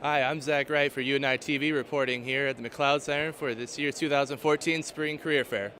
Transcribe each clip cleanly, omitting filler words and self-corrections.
Hi, I'm Zach Wright for UNI TV reporting here at the McLeod Center for this year's 2014 Spring Career Fair.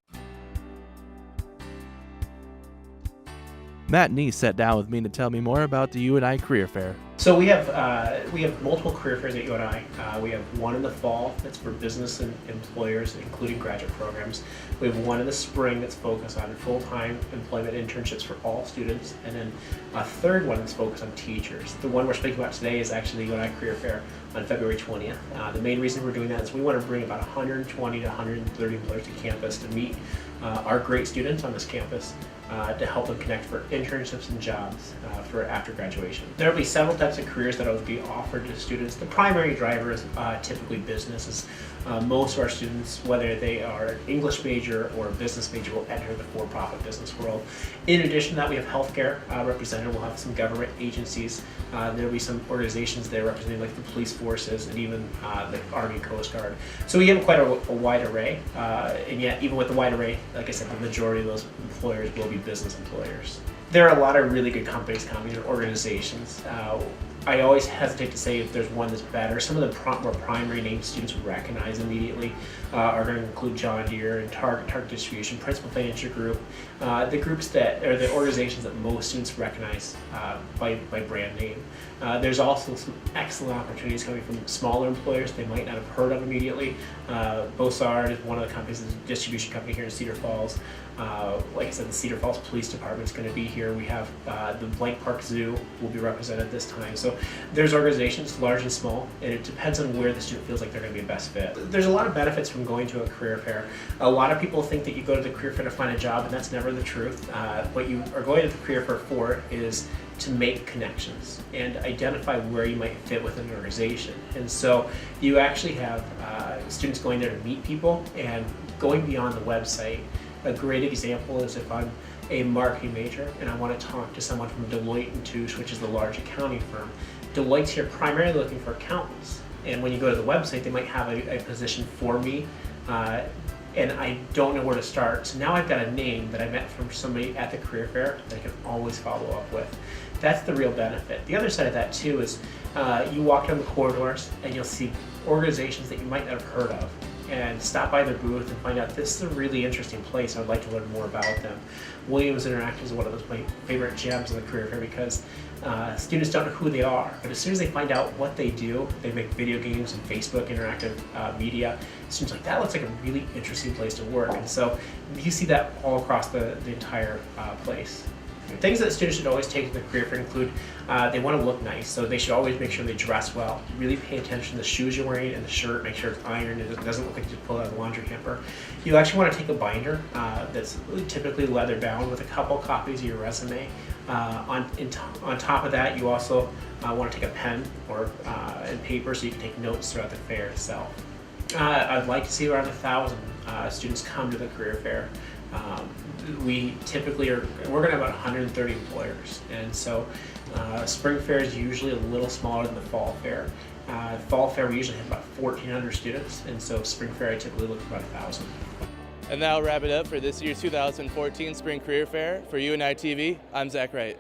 Matt Neese sat down with me to tell me more about the UNI Career Fair. So we have multiple career fairs at UNI. We have one in the fall that's for business and employers, including graduate programs. We have one in the spring that's focused on full-time employment internships for all students, and then a third one that's focused on teachers. The one we're speaking about today is actually the UNI Career Fair on February 20th. The main reason we're doing that is we want to bring about 120 to 130 employers to campus to meet our great students on this campus to help them connect for internships and jobs for after graduation. There will be several types of careers that will be offered to students. The primary driver is typically business. Most of our students, whether they are an English major or a business major, will enter the for-profit business world. In addition to that, we have healthcare represented. We'll have some government agencies. There will be some organizations there representing like the police forces and even the Army Coast Guard. So we have quite a wide array, and yet even with the wide array, like I said, the majority of those employers will be business employers. There are a lot of really good companies coming, or organizations. I always hesitate to say if there's one that's better. Some of the more primary names students would recognize immediately are going to include John Deere and Target Distribution, Principal Financial Group, the groups that are the organizations that most students recognize by brand name. There's also some excellent opportunities coming from smaller employers they might not have heard of immediately. Bossard is one of the companies, the distribution company here in Cedar Falls. Like I said, the Cedar Falls Police Department is going to be here. We have the Blank Park Zoo will be represented this time. So there's organizations, large and small, and it depends on where the student feels like they're going to be the best fit. There's a lot of benefits from going to a career fair. A lot of people think that you go to the career fair to find a job, and that's never the truth. What you are going to the career fair for is to make connections and identify where you might fit within an organization. And so you actually have students going there to meet people and going beyond the website. A great example is if I'm a marketing major and I want to talk to someone from Deloitte & Touche, which is the large accounting firm. Deloitte's here primarily looking for accountants. And when you go to the website, they might have a position for me, and I don't know where to start. So now I've got a name that I met from somebody at the career fair that I can always follow up with. That's the real benefit. The other side of that too is you walk down the corridors and you'll see organizations that you might not have heard of, and stop by their booth and find out this is a really interesting place. I would like to learn more about them. Williams Interactive is one of those my favorite gems in the career fair because students don't know who they are, but as soon as they find out what they do, they make video games and Facebook interactive media. Students like, that looks like a really interesting place to work, and so you see that all across the entire place. Things that students should always take to the career fair include they want to look nice, so they should always make sure they dress well. Really pay attention to the shoes you're wearing and the shirt, make sure it's ironed and it doesn't look like you just pulled out of the laundry hamper. You actually want to take a binder that's typically leather bound with a couple copies of your resume. On top of that, you also want to take a pen or and paper so you can take notes throughout the fair itself. I'd like to see around 1,000 students come to the career fair. We typically we're going to have about 130 employers, and so spring fair is usually a little smaller than the fall fair. Fall fair we usually have about 1,400 students, and so spring fair I typically look for about 1,000. And that'll wrap it up for this year's 2014 Spring Career Fair. For UNI TV, I'm Zach Wright.